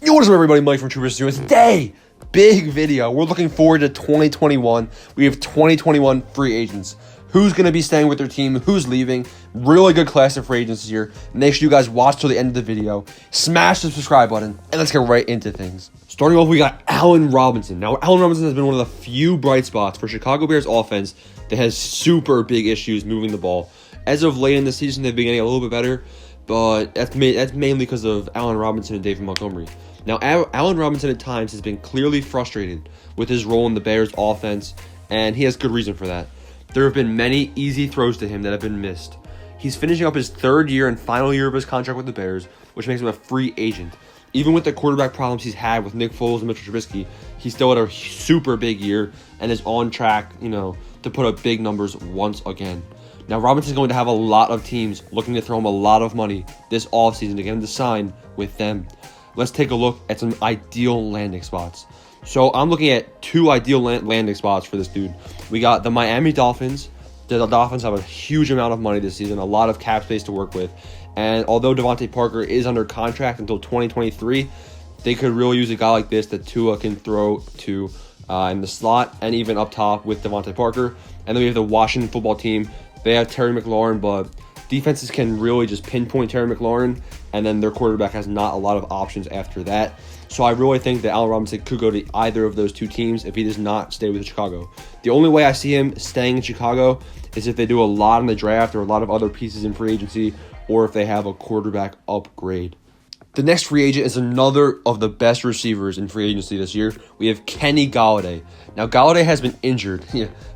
Yo, what is up, everybody? Mike from JuJu SmithSchuster. Today, big video. We're looking forward to 2021. We have 2021 free agents. Who's going to be staying with their team? Who's leaving? Really good class of free agents this year. Make sure you guys watch till the end of the video. Smash the subscribe button, and let's get right into things. Starting off, we got Allen Robinson. Now, Allen Robinson has been one of the few bright spots for Chicago Bears offense that has super big issues moving the ball. As of late in the season, they've been getting a little bit better, but that's mainly because of Allen Robinson and David Montgomery. Now, Allen Robinson at times has been clearly frustrated with his role in the Bears' offense, and he has good reason for that. There have been many easy throws to him that have been missed. He's finishing up his third year and final year of his contract with the Bears, which makes him a free agent. Even with the quarterback problems he's had with Nick Foles and Mitchell Trubisky, he still had a super big year and is on track, to put up big numbers once again. Now, Robinson's going to have a lot of teams looking to throw him a lot of money this offseason to get him to sign with them. Let's take a look at some ideal landing spots. So I'm looking at two ideal landing spots for this dude. We got the Miami Dolphins. The Dolphins have a huge amount of money this season, a lot of cap space to work with. And although Devontae Parker is under contract until 2023, they could really use a guy like this that Tua can throw to in the slot and even up top with Devontae Parker. And then we have the Washington football team. They have Terry McLaurin, but defenses can really just pinpoint Terry McLaurin, and then their quarterback has not a lot of options after that. So I really think that Allen Robinson could go to either of those two teams if he does not stay with Chicago. The only way I see him staying in Chicago is if they do a lot in the draft or a lot of other pieces in free agency, or if they have a quarterback upgrade. The next free agent is another of the best receivers in free agency this year. We have Kenny Golladay. Now, Golladay has been injured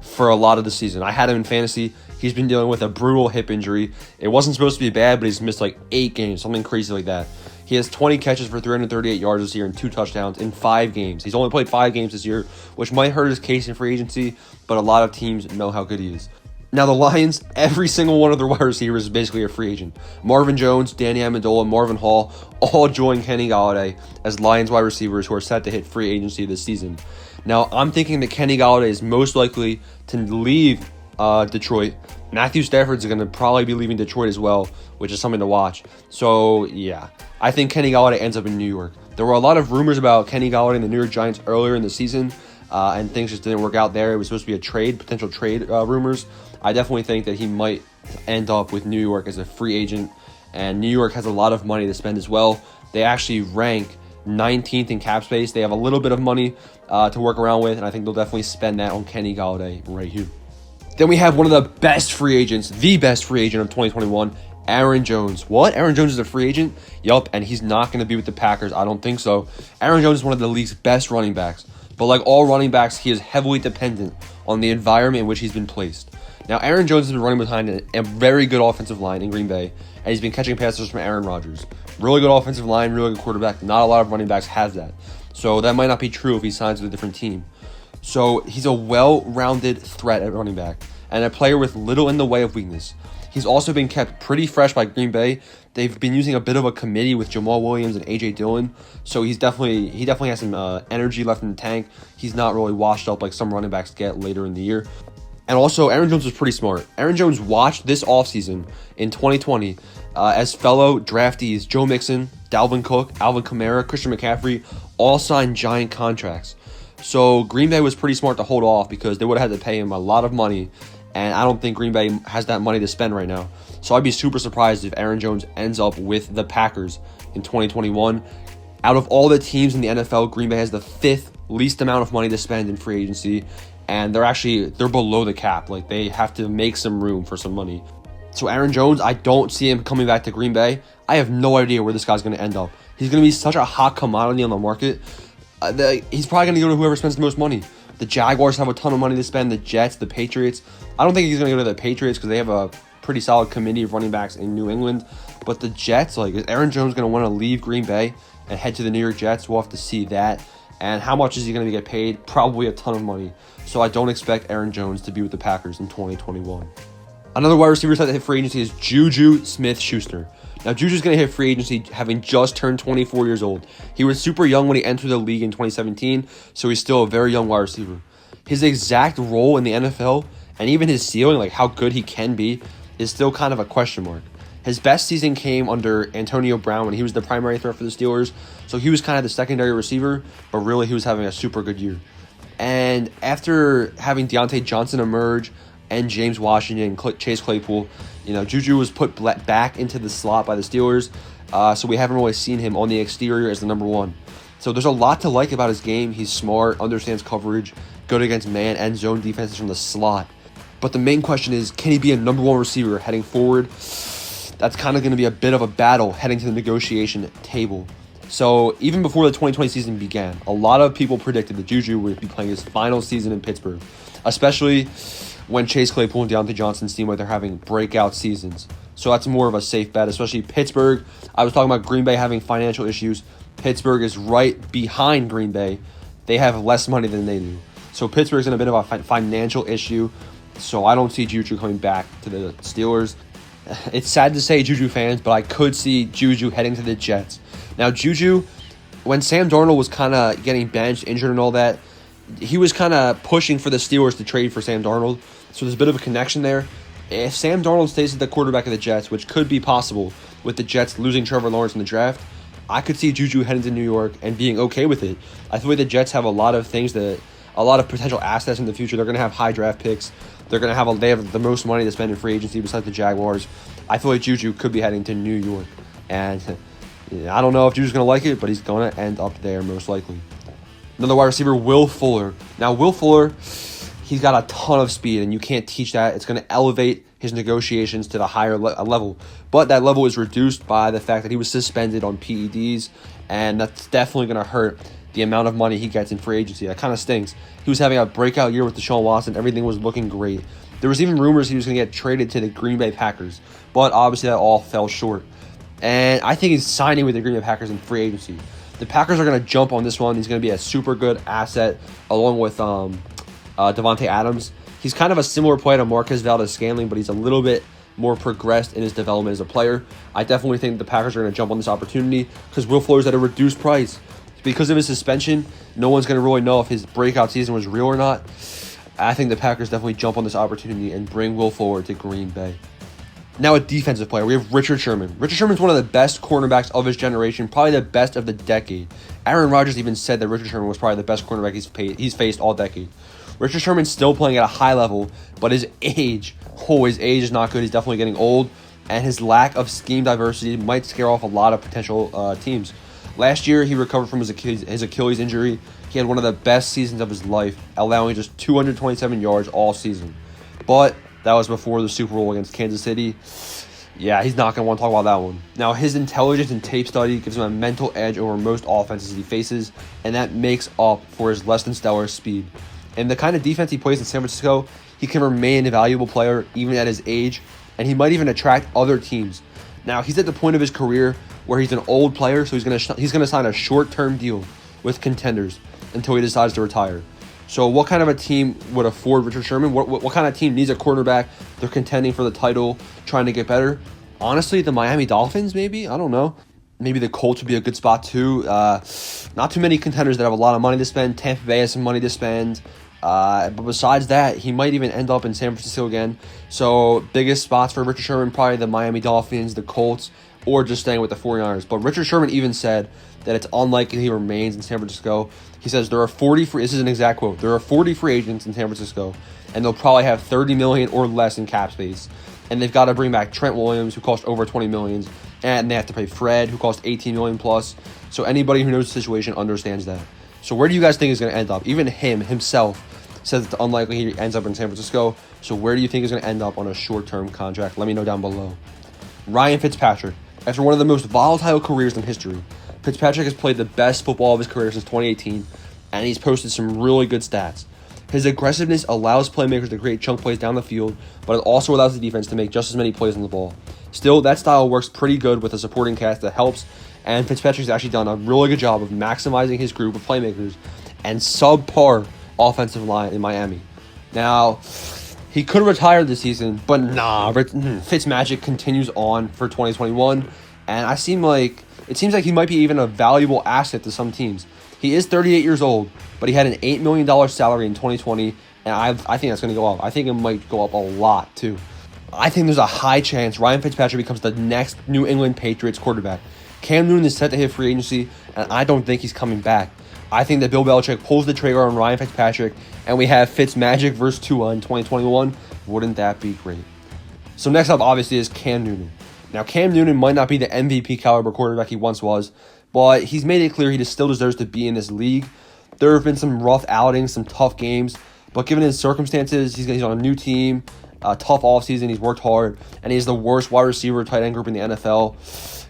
for a lot of the season. I had him in fantasy. He's been dealing with a brutal hip injury. It wasn't supposed to be bad, but he's missed like 8 games, something crazy like that. He has 20 catches for 338 yards this year and 2 touchdowns in 5 games. He's only played 5 games this year, which might hurt his case in free agency, but a lot of teams know how good he is. Now, the Lions, every single one of their wide receivers is basically a free agent. Marvin Jones, Danny Amendola, Marvin Hall all joined Kenny Golladay as Lions wide receivers who are set to hit free agency this season. Now, I'm thinking that Kenny Golladay is most likely to leave Detroit. Matthew Stafford's going to probably be leaving Detroit as well, which is something to watch. So, yeah, I think Kenny Golladay ends up in New York. There were a lot of rumors about Kenny Golladay and the New York Giants earlier in the season, and things just didn't work out there. It was supposed to be potential trade rumors. I definitely think that he might end up with New York as a free agent, and New York has a lot of money to spend as well. They actually rank 19th in cap space. They have a little bit of money to work around with, and I think they'll definitely spend that on Kenny Golladay right here. Then we have one of the best free agents, the best free agent of 2021, Aaron Jones. What? Aaron Jones is a free agent? Yup, and he's not going to be with the Packers. I don't think so. Aaron Jones is one of the league's best running backs. But like all running backs, he is heavily dependent on the environment in which he's been placed. Now, Aaron Jones has been running behind a very good offensive line in Green Bay, and he's been catching passes from Aaron Rodgers. Really good offensive line, really good quarterback. Not a lot of running backs have that. So that might not be true if he signs with a different team. So he's a well-rounded threat at running back and a player with little in the way of weakness. He's also been kept pretty fresh by Green Bay. They've been using a bit of a committee with Jamal Williams and A.J. Dillon, so he definitely has some energy left in the tank. He's not really washed up like some running backs get later in the year. And also, Aaron Jones was pretty smart. Aaron Jones watched this offseason in 2020 as fellow draftees Joe Mixon, Dalvin Cook, Alvin Kamara, Christian McCaffrey all signed giant contracts. So Green Bay was pretty smart to hold off because they would have had to pay him a lot of money, and I don't think Green Bay has that money to spend right now. So I'd be super surprised if Aaron Jones ends up with the Packers in 2021. Out of all the teams in the NFL, Green Bay has the 5th least amount of money to spend in free agency, and they're below the cap. Like, they have to make some room for some money. So Aaron Jones, I don't see him coming back to Green Bay. I have no idea where this guy's going to end up. He's going to be such a hot commodity on the market. He's probably going to go to whoever spends the most money. The Jaguars have a ton of money to spend. The Jets, the Patriots. I don't think he's going to go to the Patriots because they have a pretty solid committee of running backs in New England. But the Jets, is Aaron Jones going to want to leave Green Bay and head to the New York Jets? We'll have to see that. And how much is he going to get paid? Probably a ton of money. So I don't expect Aaron Jones to be with the Packers in 2021. Another wide receiver set to hit free agency is JuJu SmithSchuster. Now, Juju's going to hit free agency having just turned 24 years old. He was super young when he entered the league in 2017, so he's still a very young wide receiver. His exact role in the NFL, and even his ceiling, like how good he can be, is still kind of a question mark. His best season came under Antonio Brown when he was the primary threat for the Steelers. So he was kind of the secondary receiver, but really he was having a super good year. And after having Deontay Johnson emerge and James Washington and Chase Claypool, JuJu was put back into the slot by the Steelers. So we haven't really seen him on the exterior as the number one. So there's a lot to like about his game. He's smart, understands coverage, good against man and zone defenses from the slot. But the main question is, can he be a number one receiver heading forward? That's kind of going to be a bit of a battle heading to the negotiation table. So even before the 2020 season began, a lot of people predicted that JuJu would be playing his final season in Pittsburgh, especially when Chase Claypool and Deontay Johnson seem like they're having breakout seasons. So that's more of a safe bet, especially Pittsburgh. I was talking about Green Bay having financial issues. Pittsburgh is right behind Green Bay. They have less money than they do. So Pittsburgh's in a bit of a financial issue. So I don't see JuJu coming back to the Steelers. It's sad to say, JuJu fans, but I could see JuJu heading to the Jets. Now, JuJu, when Sam Darnold was kind of getting benched, injured and all that, he was kind of pushing for the Steelers to trade for Sam Darnold. So there's a bit of a connection there. If Sam Darnold stays at the quarterback of the Jets, which could be possible with the Jets losing Trevor Lawrence in the draft, I could see JuJu heading to New York and being okay with it. I feel like the Jets have a lot of potential assets in the future. They're going to have high draft picks. They have the most money to spend in free agency besides the Jaguars. I feel like JuJu could be heading to New York. And I don't know if JuJu's going to like it, but he's going to end up there most likely. Another wide receiver, Will Fuller. Now, Will Fuller, he's got a ton of speed, and you can't teach that. It's going to elevate his negotiations to the higher level. But that level is reduced by the fact that he was suspended on PEDs, and that's definitely going to hurt the amount of money he gets in free agency. That kind of stinks. He was having a breakout year with Deshaun Watson. Everything was looking great. There was even rumors he was going to get traded to the Green Bay Packers, but obviously that all fell short. And I think he's signing with the Green Bay Packers in free agency. The Packers are going to jump on this one. He's going to be a super good asset along with Devontae Adams. He's kind of a similar player to Marquez Valdes-Scantling, but he's a little bit more progressed in his development as a player. I definitely think the Packers are going to jump on this opportunity because Will Fuller's at a reduced price. Because of his suspension, no one's going to really know if his breakout season was real or not. I think the Packers definitely jump on this opportunity and bring Will Fuller to Green Bay. Now a defensive player, we have Richard Sherman. Richard Sherman's one of the best cornerbacks of his generation, probably the best of the decade. Aaron Rodgers even said that Richard Sherman was probably the best cornerback he's faced all decade. Richard Sherman's still playing at a high level, but his age is not good. He's definitely getting old, and his lack of scheme diversity might scare off a lot of potential teams. Last year, he recovered from his Achilles injury. He had one of the best seasons of his life, allowing just 227 yards all season. But that was before the Super Bowl against Kansas City. Yeah, he's not going to want to talk about that one. Now, his intelligence and tape study gives him a mental edge over most offenses he faces, and that makes up for his less than stellar speed. And the kind of defense he plays in San Francisco, he can remain a valuable player even at his age, and he might even attract other teams. Now, he's at the point of his career where he's an old player, so he's gonna sign a short-term deal with contenders until he decides to retire. So what kind of a team would afford Richard Sherman? What kind of team needs a quarterback? They're contending for the title, trying to get better. Honestly, the Miami Dolphins, maybe? I don't know. Maybe the Colts would be a good spot too. Not too many contenders that have a lot of money to spend. Tampa Bay has some money to spend. But besides that, he might even end up in San Francisco again. So biggest spots for Richard Sherman, probably the Miami Dolphins, the Colts, or just staying with the 49ers. But Richard Sherman even said that it's unlikely he remains in San Francisco. He says there are 40 free, this is an exact quote, there are 40 free agents in San Francisco, and they'll probably have $30 million or less in cap space. And they've got to bring back Trent Williams, who cost over $20 million, and they have to pay Fred, who cost $18 million plus. So anybody who knows the situation understands that. So where do you guys think he's going to end up? Even himself says it's unlikely he ends up in San Francisco. So where do you think he's going to end up on a short-term contract? Let me know down below. Ryan Fitzpatrick. After one of the most volatile careers in history, Fitzpatrick has played the best football of his career since 2018, and he's posted some really good stats. His aggressiveness allows playmakers to create chunk plays down the field, but it also allows the defense to make just as many plays on the ball. Still, that style works pretty good with a supporting cast that helps, and Fitzpatrick's actually done a really good job of maximizing his group of playmakers and subpar offensive line in Miami. Now, he could retire this season, but nah, Fitzmagic continues on for 2021, and it seems like he might be even a valuable asset to some teams. He is 38 years old, but he had an $8 million salary in 2020, and I think that's going to go up. I think it might go up a lot, too. I think there's a high chance Ryan Fitzpatrick becomes the next New England Patriots quarterback. Cam Newton is set to hit free agency, and I don't think he's coming back. I think that Bill Belichick pulls the trigger on Ryan Fitzpatrick, and we have Fitzmagic versus Tua in 2021. Wouldn't that be great? So next up, obviously, is Cam Newton. Now, Cam Newton might not be the MVP caliber quarterback he once was, but he's made it clear he still deserves to be in this league. There have been some rough outings, some tough games, but given his circumstances, he's on a new team, a tough offseason, he's worked hard, and he's the worst wide receiver tight end group in the NFL.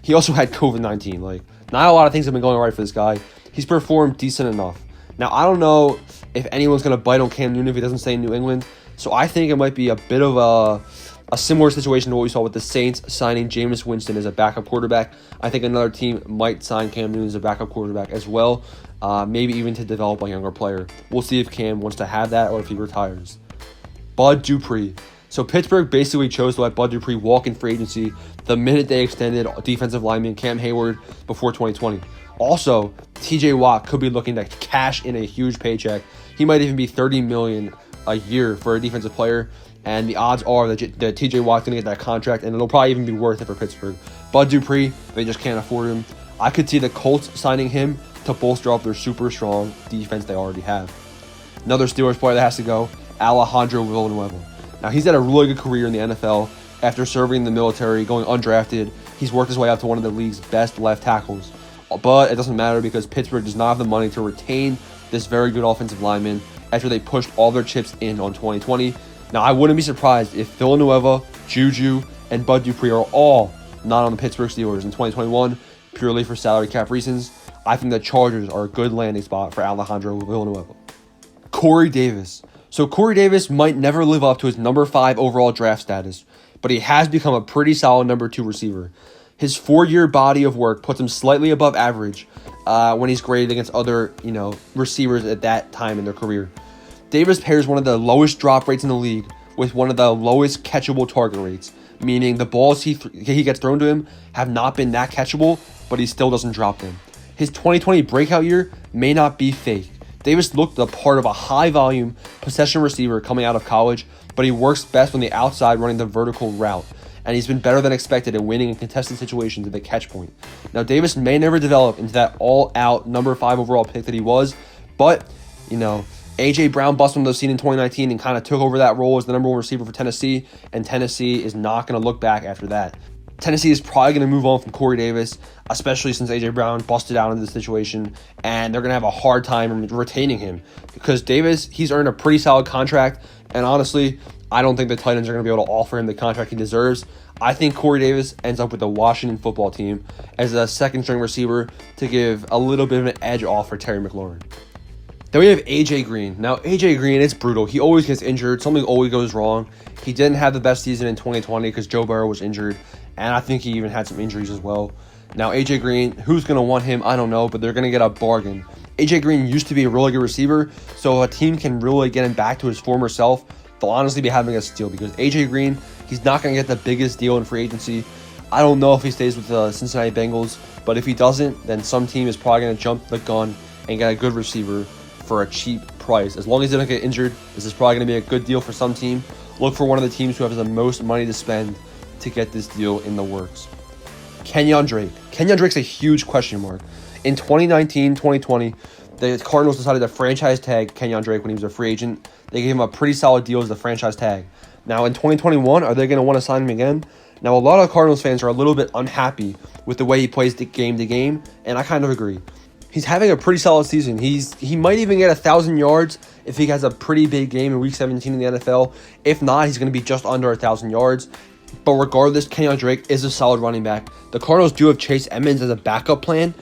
He also had COVID-19. Not a lot of things have been going right for this guy. He's performed decent enough. Now, I don't know if anyone's going to bite on Cam Newton if he doesn't stay in New England, so I think it might be a bit of a similar situation to what we saw with the Saints signing Jameis Winston as a backup quarterback. I think another team might sign Cam Newton as a backup quarterback as well, maybe even to develop a younger player. We'll see if Cam wants to have that or if he retires. Bud Dupree. So Pittsburgh basically chose to let Bud Dupree walk in free agency the minute they extended defensive lineman Cam Hayward before 2020. Also, TJ Watt could be looking to cash in a huge paycheck. He might even be $30 million a year for a defensive player, and the odds are that TJ Watt's going to get that contract, and it'll probably even be worth it for Pittsburgh. Bud Dupree, they just can't afford him. I could see the Colts signing him to bolster up their super strong defense they already have. Another Steelers player that has to go, Alejandro Villanueva. Now, he's had a really good career in the NFL. After serving in the military, going undrafted, he's worked his way up to one of the league's best left tackles. But it doesn't matter because Pittsburgh does not have the money to retain this very good offensive lineman after they pushed all their chips in on 2020. Now, I wouldn't be surprised if Villanueva, JuJu, and Bud Dupree are all not on the Pittsburgh Steelers in 2021 purely for salary cap reasons. I think the Chargers are a good landing spot for Alejandro Villanueva. Corey Davis. So Corey Davis might never live up to his number 5 overall draft status, but he has become a pretty solid number 2 receiver. His 4-year body of work puts him slightly above average when he's graded against other, receivers at that time in their career. Davis pairs one of the lowest drop rates in the league with one of the lowest catchable target rates, meaning the balls he gets thrown to him have not been that catchable, but he still doesn't drop them. His 2020 breakout year may not be fake. Davis looked the part of a high-volume possession receiver coming out of college, but he works best on the outside running the vertical route, and he's been better than expected in winning in contested situations at the catch point. Now, Davis may never develop into that all-out number 5 overall pick that he was, but, A.J. Brown busted on the scene in 2019 and kind of took over that role as the number 1 receiver for Tennessee, and Tennessee is not going to look back after that. Tennessee is probably going to move on from Corey Davis, especially since A.J. Brown busted out into the situation, and they're going to have a hard time retaining him because Davis, he's earned a pretty solid contract, and honestly, I don't think the Titans are going to be able to offer him the contract he deserves. I think Corey Davis ends up with the Washington football team as a second-string receiver to give a little bit of an edge off for Terry McLaurin. Then we have A.J. Green. Now, A.J. Green, it's brutal. He always gets injured. Something always goes wrong. He didn't have the best season in 2020 because Joe Burrow was injured, and I think he even had some injuries as well. Now, A.J. Green, who's going to want him? I don't know, but they're going to get a bargain. A.J. Green used to be a really good receiver, so if a team can really get him back to his former self, they'll honestly be having a steal because A.J. Green, he's not going to get the biggest deal in free agency. I don't know if he stays with the Cincinnati Bengals, but if he doesn't, then some team is probably going to jump the gun and get a good receiver for a cheap price. As long as they don't get injured, this is probably going to be a good deal for some team. Look for one of the teams who has the most money to spend to get this deal in the works. Kenyon Drake. Kenyon Drake's a huge question mark. In 2019, 2020, the Cardinals decided to franchise tag Kenyon Drake when he was a free agent. They gave him a pretty solid deal as the franchise tag. Now, in 2021, are they going to want to sign him again? Now, a lot of Cardinals fans are a little bit unhappy with the way he plays the game to game, and I kind of agree. He's having a pretty solid season. He might even get 1,000 yards if he has a pretty big game in Week 17 in the NFL. If not, he's going to be just under 1,000 yards. But regardless, Kenyon Drake is a solid running back. The Cardinals do have Chase Edmonds as a backup plan.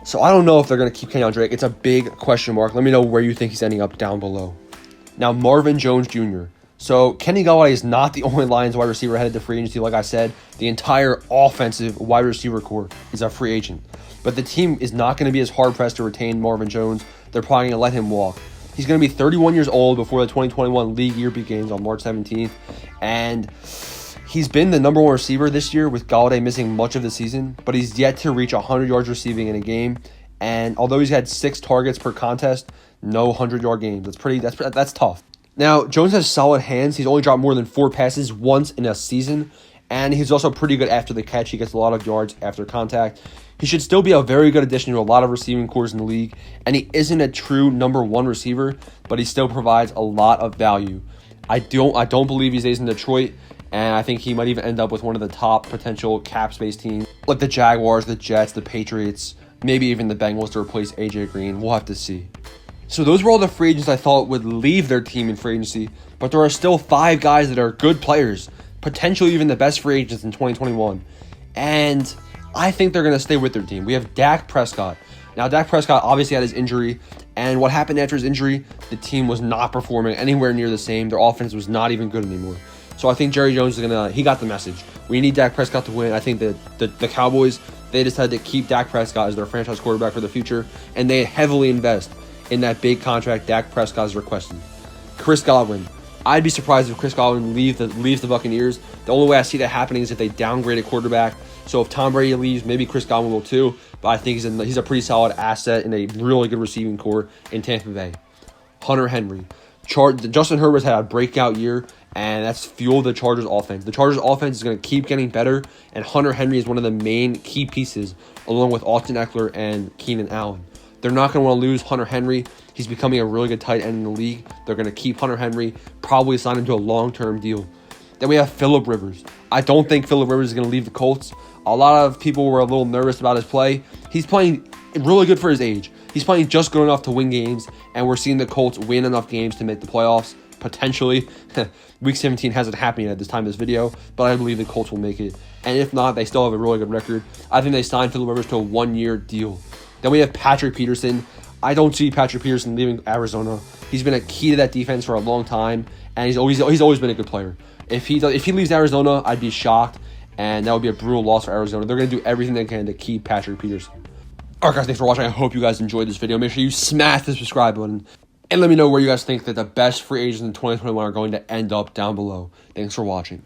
So I don't know if they're going to keep Kenyon Drake. It's a big question mark. Let me know where you think he's ending up down below. Now, Marvin Jones Jr. So Kenny Golladay is not the only Lions wide receiver headed to free agency. Like I said, the entire offensive wide receiver core is a free agent. But the team is not going to be as hard-pressed to retain Marvin Jones. They're probably going to let him walk. He's going to be 31 years old before the 2021 league year begins on March 17th. And he's been the number 1 receiver this year with Golladay missing much of the season. But he's yet to reach 100 yards receiving in a game. And although he's had 6 targets per contest, no 100-yard games. That's tough. Now, Jones has solid hands. He's only dropped more than 4 passes once in a season, and he's also pretty good after the catch. He gets a lot of yards after contact. He should still be a very good addition to a lot of receiving cores in the league, and he isn't a true number 1 receiver, but he still provides a lot of value. I don't believe he stays in Detroit, and I think he might even end up with one of the top potential cap space teams, like the Jaguars, the Jets, the Patriots, maybe even the Bengals to replace AJ Green. We'll have to see. So those were all the free agents I thought would leave their team in free agency, but there are still 5 guys that are good players, potentially even the best free agents in 2021, and I think they're going to stay with their team. We have Dak Prescott. Now, Dak Prescott obviously had his injury, and what happened after his injury, the team was not performing anywhere near the same. Their offense was not even good anymore. So I think Jerry Jones he got the message. We need Dak Prescott to win. I think that the Cowboys, they decided to keep Dak Prescott as their franchise quarterback for the future, and they heavily invest in that big contract Dak Prescott is requesting. Chris Godwin. I'd be surprised if Chris Godwin leaves the Buccaneers. The only way I see that happening is if they downgrade a quarterback. So if Tom Brady leaves, maybe Chris Godwin will too. But I think he's a pretty solid asset in a really good receiving core in Tampa Bay. Hunter Henry. Justin Herbert's had a breakout year, and that's fueled the Chargers offense. The Chargers offense is going to keep getting better, and Hunter Henry is one of the main key pieces, along with Austin Eckler and Keenan Allen. They're not going to want to lose Hunter Henry. He's becoming a really good tight end in the league. They're going to keep Hunter Henry, probably sign him to a long-term deal. Then we have Phillip Rivers. I don't think Phillip Rivers is going to leave the Colts. A lot of people were a little nervous about his play. He's playing really good for his age. He's playing just good enough to win games, and we're seeing the Colts win enough games to make the playoffs, potentially. Week 17 hasn't happened yet at this time of this video, but I believe the Colts will make it. And if not, they still have a really good record. I think they signed Phillip Rivers to a 1-year deal. Then we have Patrick Peterson. I don't see Patrick Peterson leaving Arizona. He's been a key to that defense for a long time, and he's always been a good player. If he leaves Arizona, I'd be shocked, and that would be a brutal loss for Arizona. They're going to do everything they can to keep Patrick Peterson. All right, guys, thanks for watching. I hope you guys enjoyed this video. Make sure you smash the subscribe button, and let me know where you guys think that the best free agents in 2021 are going to end up down below. Thanks for watching.